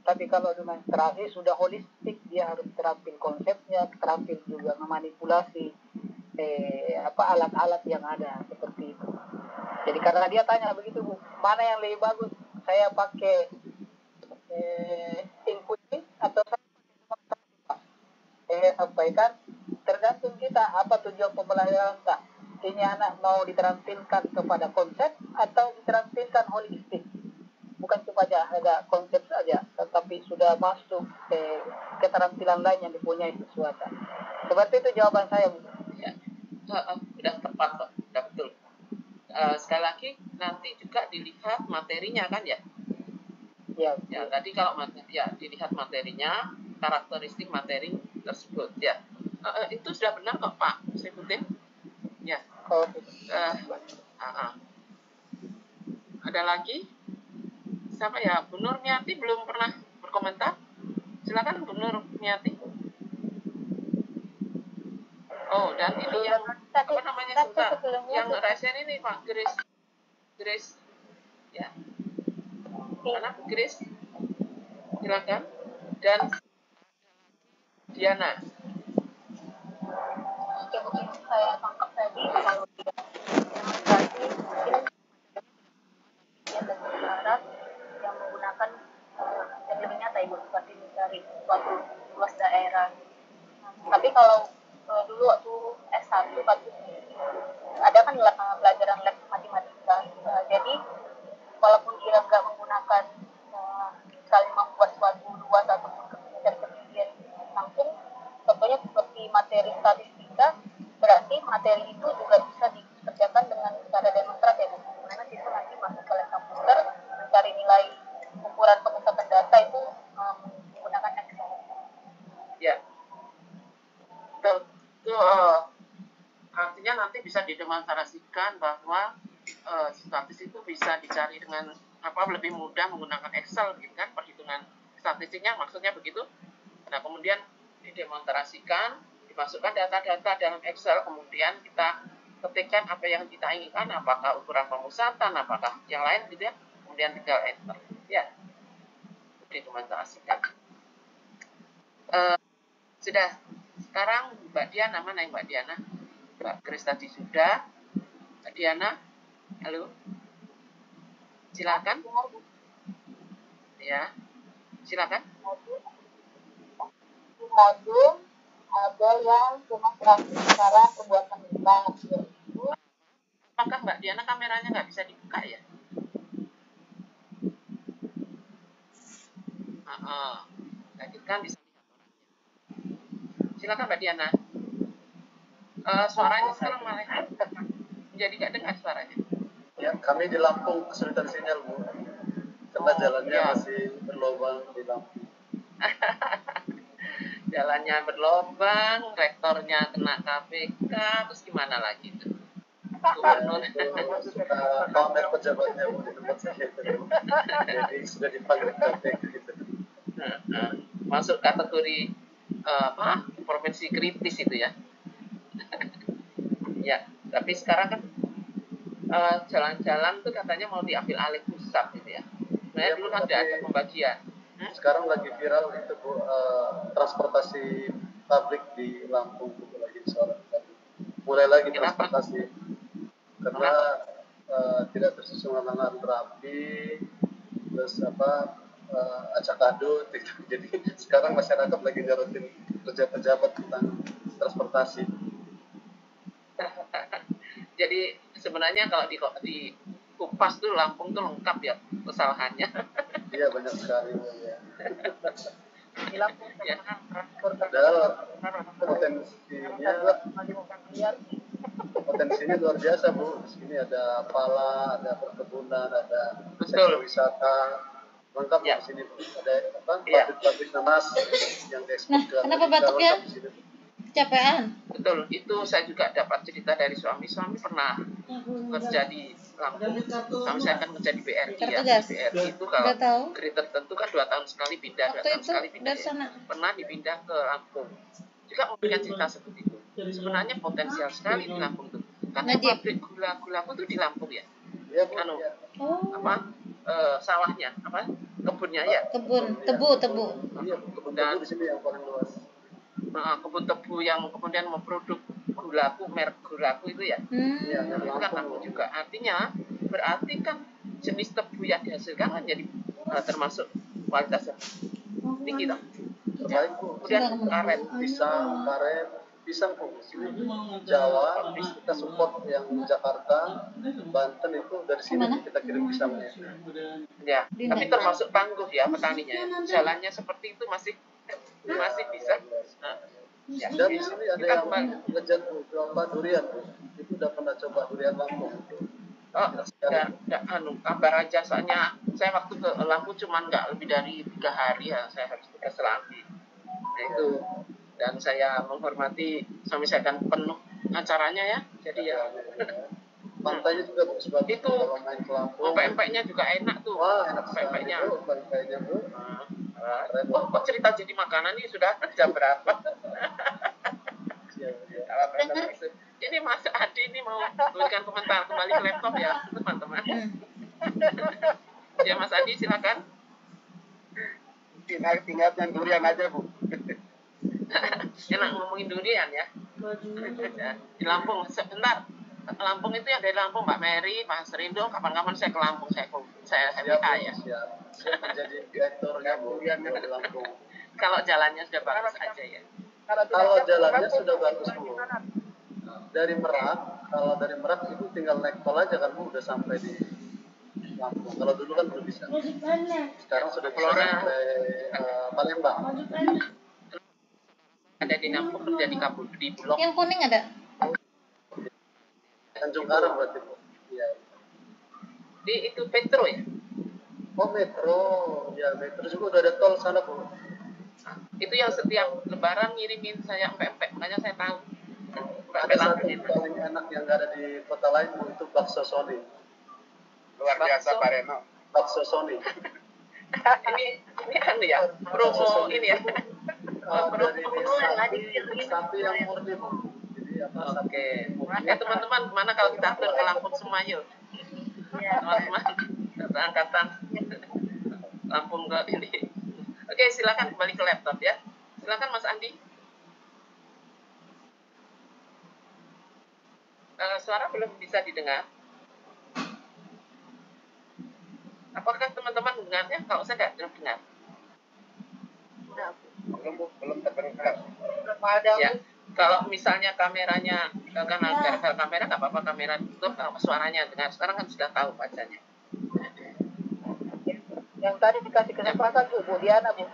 Tapi kalau demonstrasi sudah holistik, dia harus terampil konsepnya, terampil juga memanipulasi alat-alat yang ada seperti itu. Jadi karena dia tanya begitu, Bu, mana yang lebih bagus? Saya pakai inquiry atau saya sampaikan, tergantung kita apa tujuan pembelajaran kita. Ini anak mau diterampilkan kepada konsep atau diterampilkan holistik. Bukan cuma ada konsep saja, tetapi sudah masuk keterampilan lain yang dipunyai siswa. Seperti itu jawaban saya, Bu. Ya, sudah tepat kok, sudah betul. Sekali lagi nanti juga dilihat materinya kan ya. Ya, tadi kalau dilihat materinya, karakteristik materi tersebut ya. Itu sudah benar kok Pak Sebutin. Ya. Ada lagi? Siapa ya? Bu Nur Miati belum pernah berkomentar. Silakan Bu Nur Miati. Oh, dan ini yang apa namanya sebentar, yang resen ini Pak Grace, ya. Mana Grace? Silakan. Dan Diana. Oke, mungkin saya tangkap tadi kalau dia demonstrasi mungkin dia berharap yang menggunakan yang lebih nyata Ibu, seperti dari suatu luas daerah. Tapi kalau dulu waktu S1 ada kan pelajaran lab matematika, jadi walaupun dia nggak menggunakan saling membuat suatu luas ataupun ketinggian langsung, contohnya seperti materi statistika, berarti materi itu juga bisa dikerjakan dengan cara demonstrasi ya, dimana siswa nanti masuk ke lab komputer mencari nilai ukuran pemusatan data itu menggunakan Excel. Ya, itu artinya nanti bisa didemonstrasikan bahwa statistik itu bisa dicari dengan lebih mudah menggunakan Excel gitu kan, perhitungan statistiknya maksudnya begitu. Nah, kemudian didemonstrasikan, dimasukkan data-data dalam Excel, kemudian kita ketikkan apa yang kita inginkan, apakah ukuran pemusatan, apakah yang lain gitu ya, kemudian tinggal enter ya, didemonstrasikan. Sudah. Sekarang Mbak Diana, mana yang Mbak Diana? Mbak Kris tadi sudah. Mbak Diana, halo. Silakan. Ya, silakan. modul, ada yang cuma transfer secara perbuatan lipat, yaitu Apakah Mbak Diana kameranya nggak bisa dibuka ya? Tadi kan bisa lihat orangnya. Silakan Mbak Diana. Suaranya sekarang malah jadi nggak dengar suaranya. Ya, kami di Lampung kesulitan sinyal, Bu. Karena jalannya masih berlubang di Lampung. Jalannya berlobang, rektornya kena KPK, terus gimana lagi itu? Gubernur. Pamer pejabatnya, Bu, di tempat saya itu. Jadi sudah dipanggil KPK gitu. Masuk kategori provinsi kritis itu ya. Ya, tapi sekarang kan jalan-jalan tuh katanya mau diambil alih pusat gitu ya. Sebenarnya dulu kan ada pembagian. Sekarang lagi viral itu, Bu, transportasi publik di Lampung itu lagi disorot. Mulai lagi transportasi karena tidak tersusun dengan rapi, terus acak adut gitu. Jadi sekarang masyarakat lagi nyorotin kerja pejabat tentang transportasi. Jadi sebenarnya kalau di kupas tuh Lampung tuh lengkap ya kesalahannya. Iya, banyak sekali ya. Di Lampung Ya. Padahal potensinya luar biasa, Bu. Di sini ada pala, ada perkebunan, ada sektor wisata, lengkap di sini, Bu. Ada pabrik nanas yang diekspor ke kenapa batuk ya? Capean. Betul, itu saya juga dapat cerita dari suami. Suami pernah kerja di Lampung. Suami saya kan kerja di BRI ya. Di BRI itu kalau grade tertentu kan 2 tahun sekali pindah, 2 tahun sekali pindah. Ya. Pernah dipindah ke Lampung. Juga memberikan cerita seperti itu. Sebenarnya potensial sekali di Lampung itu. Karena pabrik gula-gula itu di Lampung ya. Sawahnya, kebunnya ya. Kebun tebu. Iya, kebun tebu di sini yang paling luas. Kebun tebu yang kemudian memproduk merek gulaku itu ya. Itu kan Lampung juga. Artinya berarti kan jenis tebu yang dihasilkan kan jadi termasuk kualitasnya tinggi toh. Terbaik, Bu. Kemudian karet, pisang, Bu. Sini Jawa, kita support yang Jakarta, Banten itu dari sini kita kirim pisangnya. Ya, tapi termasuk tangguh ya petaninya. Jalannya seperti itu masih bisa. Ya. Dan di sini ada yang ngejar, Bu, durian, Bu. Itu udah pernah coba durian Lampung. Kabar aja, soalnya saya waktu ke Lampung cuma nggak lebih dari 3 hari ya, saya harus ke Selambi. Nah, itu, dan saya menghormati suami saya kan penuh acaranya ya, jadi ya. Pantainya juga bagus banget. Itu kalau main ke Lampung. pempeknya juga enak tuh. Wah, enak pempeknya. Pempeknya, Bu. Kok cerita jadi makanan ini sudah jam berapa? Ini Mas Adi ini mau memberikan komentar, kembali ke laptop ya teman-teman. Ya Mas Adi silakan. Tinggal yang durian aja, Bu. Enak ngomongin durian ya. Di Lampung sebentar. Lampung itu yang dari Lampung Mbak Mary, Mas Rindo, kapan-kapan saya ke Lampung, saya MBA ya. Siap menjadi direkturnya durian di Lampung. Kalau jalannya sudah bagus aja ya. Kalau jalannya sudah bagus, Bu. Dari Merak, kalau dari Merak itu tinggal naik tol aja kan, Bu, udah sampai di Lampung. Kalau dulu kan belum bisa. Sekarang sudah bisa sampai Palembang. Ada di Lampung, kerja di Blok. Yang kuning ada? Tanjung Karang berarti, Bu. Iya. Di itu Metro ya? Oh, Metro. Ya, Metro juga udah ada tol sana, Bu. Itu yang setiap lebaran ngirimin saya empek-empek, makanya saya tahu. Ada satu paling enak yang nggak ada di kota lain, Bu, itu bakso Sony. Luar biasa, Pak Reno. Bakso Sony. ini kan ya, promo ini ya. Dari sapi yang murni, Bu. Jadi Oke. Teman-teman, gimana kalau kita atur ke Lampung semua yuk? Teman-teman, angkatan Lampung ke ini. Oke, silakan kembali ke laptop ya. Silakan Mas Andi. Suara belum bisa didengar. Apakah teman-teman dengarnya? Kalau saya nggak dengar. belum terdengar. Belum ada, Ya, Bu. kalau misalnya kameranya karena gara-gara kamera nggak apa-apa, kamera tutup, kalau suaranya dengar. Sekarang kan sudah tahu bacanya. Yang tadi dikasih kesempatan Bu Diana, Bu.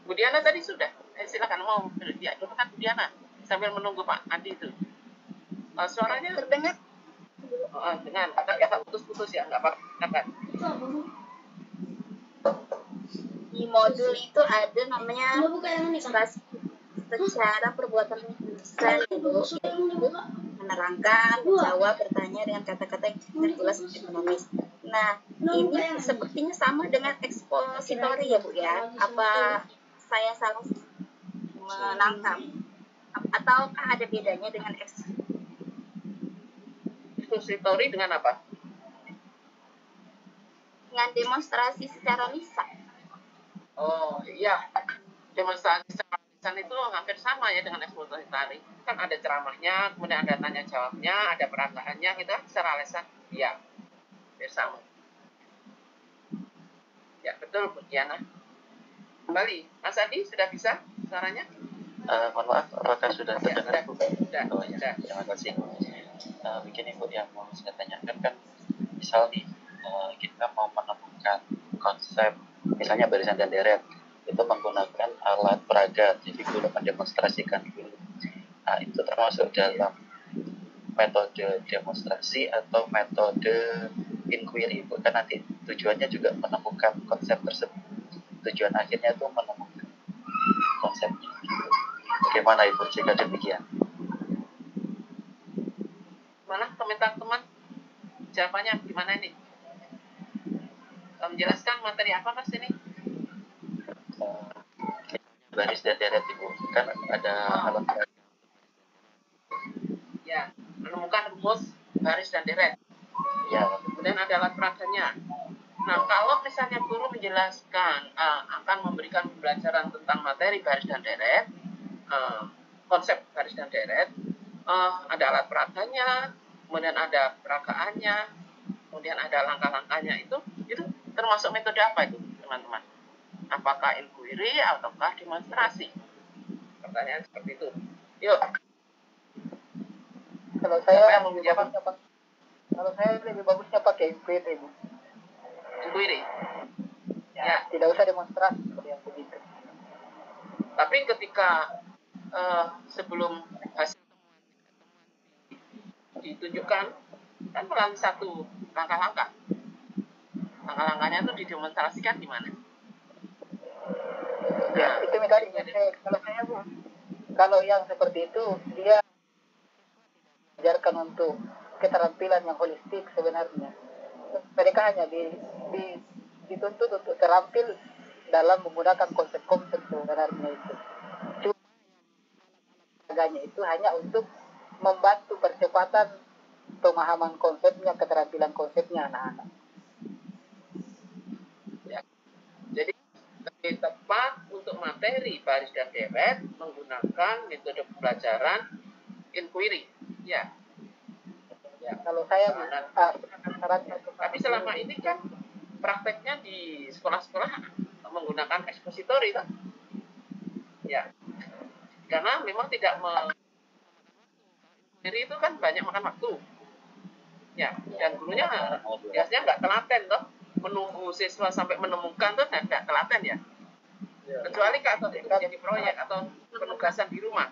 Bu Diana tadi sudah. Silakan mau ya, itu kan Bu Diana sambil menunggu Pak Andi itu. Suaranya Terdengar? dengan tapi agak putus-putus ya, nggak apa-apa. Di modul itu ada namanya administrasi secara perbuatan saya itu menerangkan, menjawab, bertanya dengan kata-kata yang jelas ekonomis. Nah, ini sepertinya sama dengan ekspositori ya Bu ya? Apa saya salah menangkap? Ataukah ada bedanya dengan Ekspositori dengan apa? dengan demonstrasi secara lisan? Oh iya, demonstrasi secara lisan itu hampir sama ya dengan ekspositori. Kan ada ceramahnya, kemudian ada tanya jawabnya, ada peragaannya, gitu kan secara lisan. Iya, hampir sama. Ya betul Bu Diana. Kembali, Mas Adi sudah bisa suaranya? Mohon maaf, apakah sudah terdengar? Sudah. Oh ya, terima kasih. Begini Bu, yang mau saya tanyakan kan, misal nih kita mau menemukan konsep, misalnya barisan dan deret, itu menggunakan alat peraga, jadi guru mendemonstrasikan dulu. Nah, itu termasuk dalam metode demonstrasi atau metode inquiry, bukan nanti tujuannya juga menemukan konsep tersebut. Tujuan akhirnya itu menemukan konsepnya. Bagaimana Ibu jika demikian? Mana komentar teman? Jawabannya gimana ini? Menjelaskan materi apa Mas ini? Baris dan deret Ibu, kan ada alat peraga. Ya, menemukan rumus baris dan deret. Ya. Kemudian ada alat peraganya. Nah, kalau misalnya guru menjelaskan akan memberikan pembelajaran tentang materi baris dan deret, konsep baris dan deret, ada alat peraganya, kemudian ada peragaannya, kemudian ada langkah-langkahnya, itu termasuk metode apa itu teman-teman? Apakah inquiry ataukah demonstrasi? Pertanyaan seperti itu. Yuk. Kalau saya Siapa yang mau lebih menjawab? bagusnya Pak. Kalau saya lebih bagusnya pakai inquiry, Bu. Inquiry. Ya, tidak usah demonstrasi seperti yang begitu. Tapi ketika sebelum hasil temuan ditunjukkan, kan melalui satu langkah-langkah. Langkah-langkahnya itu didemonstrasikan di mana? Ya, itu metodenya. Kalau saya, Bu, kalau yang seperti itu, dia diajarkan untuk keterampilan yang holistik sebenarnya. Mereka hanya dituntut untuk terampil dalam menggunakan konsep-konsep sebenarnya itu. Cuma agaknya itu hanya untuk membantu percepatan pemahaman konsepnya, keterampilan konsepnya anak-anak. Ya. Jadi lebih tepat untuk materi baris dan deret menggunakan metode pembelajaran inquiry. Ya. Ya. Kalau saya tapi selama ini kan prakteknya di sekolah-sekolah menggunakan ekspositori kan? Ya. Karena memang tidak inquiry itu kan banyak makan waktu. Ya, dan gurunya biasanya nggak telaten toh, menunggu siswa sampai menemukan tuh nggak telaten ya. Kecuali kalau itu menjadi proyek atau penugasan di rumah.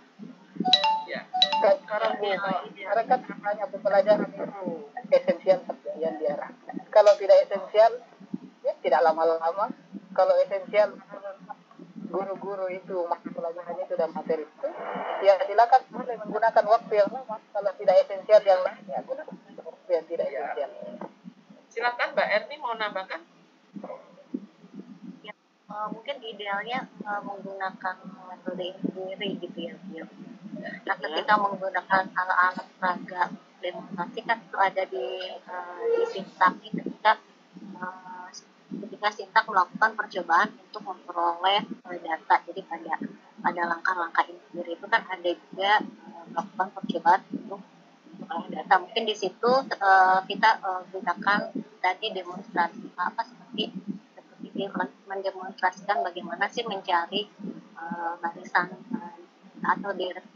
Ya. Karena kan hanya pembelajaran itu esensial yang diarahkan. Kalau tidak esensial, ya tidak lama-lama. Kalau esensial, guru-guru itu masuk pelajarannya itu dan materi itu, ya silakan boleh menggunakan waktu yang lama. Kalau tidak esensial yang lain, ya gunakan waktu yang tidak esensial. Silakan Mbak Erni mau nambahkan. Ya, mungkin idealnya menggunakan metode inquiry gitu ya. Nah, ketika menggunakan alat-alat peraga demonstrasi kan itu ada di sintaknya ketika sintak melakukan percobaan untuk memperoleh data. Jadi pada langkah-langkah inquiry itu kan ada juga melakukan percobaan untuk memperoleh data. Mungkin di situ kita gunakan tadi demonstrasi seperti mendemonstrasikan bagaimana sih mencari barisan atau deret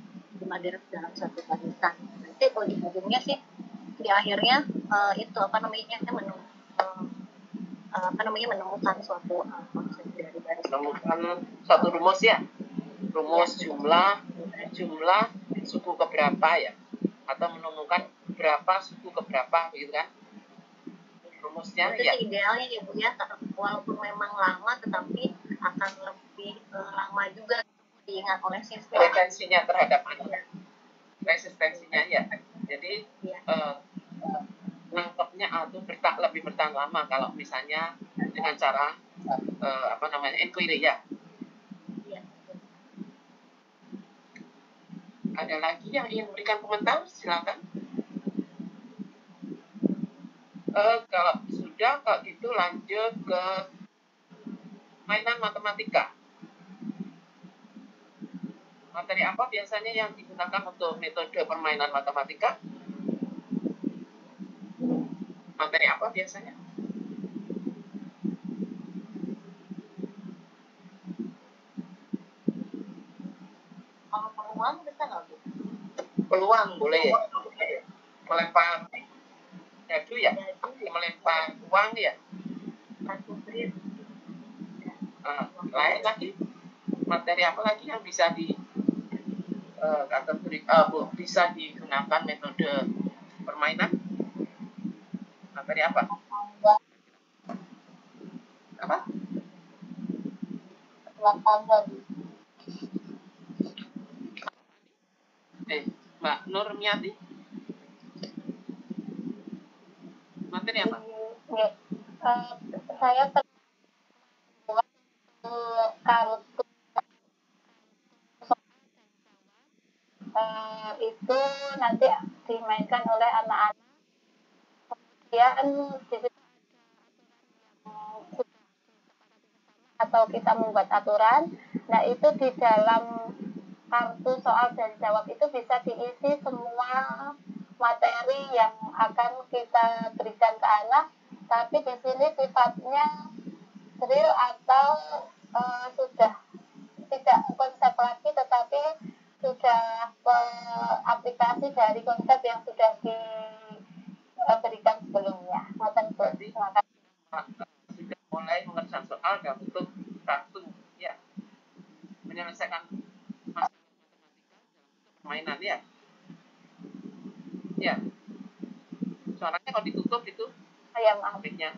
dalam suatu barisan. Nanti ujung-ujungnya sih di akhirnya itu menemukan suatu konsep dari barisan. Menemukan suatu rumus ya, rumus jumlah suku keberapa ya, atau menemukan berapa suku keberapa gitu kan rumusnya. Itu ya sih idealnya ya Bu ya, walaupun memang lama tetapi akan lebih lama juga diingat oleh siswa. Retensinya terhadap anak, resistensinya ya. Jadi nangkepnya atau lebih bertahan lama kalau misalnya dengan cara inquiry ya. Ada lagi yang ingin memberikan komentar, silakan. Kalau sudah, kalau gitu lanjut ke mainan matematika. Materi apa biasanya yang digunakan untuk metode permainan matematika? Materi apa biasanya? Kalau peluang bisa nggak Bu? Peluang boleh. Melempar dadu ya, melempar uang ya. Lain lagi, materi apa lagi yang bisa bisa digunakan metode permainan? Materi apa? Apa? Mbak Nurmiati, materi apa? Saya kartu itu nanti dimainkan oleh anak-anak. Kemudian di situ atau kita membuat aturan. Nah, itu di dalam kartu soal dan jawab itu bisa diisi semua materi yang akan kita berikan ke anak, tapi di sini sifatnya drill atau sudah tidak konsep lagi, tetapi sudah aplikasi dari konsep yang sudah diberikan sebelumnya. Sudah mulai mengerjakan soal dalam bentuk kartu ya, menyelesaikan masalah permainan ya. Ya, suaranya kalau ditutup itu ya maaf. Iya,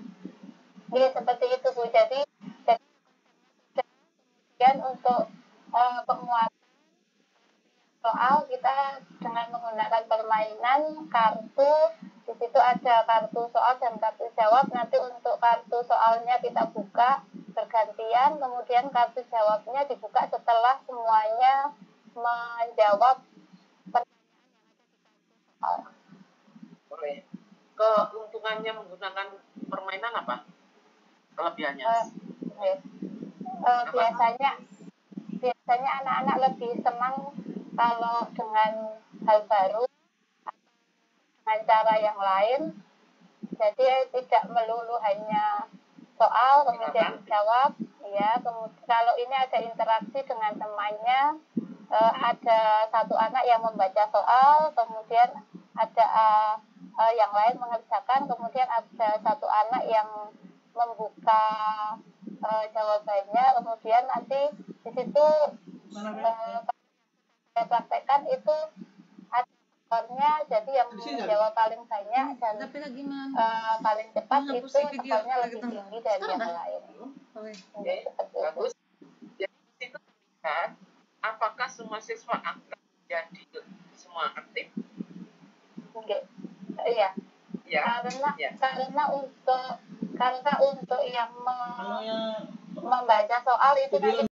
seperti itu Bu. Jadi kemudian untuk penguatan soal kita dengan menggunakan permainan kartu. Di situ ada kartu soal dan kartu jawab. Nanti untuk kartu soalnya kita buka bergantian, kemudian kartu jawabnya dibuka setelah semuanya menjawab pertanyaan. Boleh. Keuntungannya menggunakan permainan apa? Kelebihannya? Biasanya anak-anak lebih senang kalau dengan hal baru, dengan cara yang lain. Jadi tidak melulu hanya soal kemudian jawab, ya. Kemudian kalau ini ada interaksi dengan temannya, ada satu anak yang membaca soal, kemudian ada yang lain mengerjakan, kemudian ada satu anak yang membuka jawabannya, kemudian nanti di situ saya praktekkan itu ada skornya, jadi yang menjawab paling banyak dan paling cepat itu skornya lebih tinggi dari yang lain. Bagus. Jadi itu lihat apakah semua siswa akan jadi semua aktif? Iya. Karena untuk yang membaca soal itu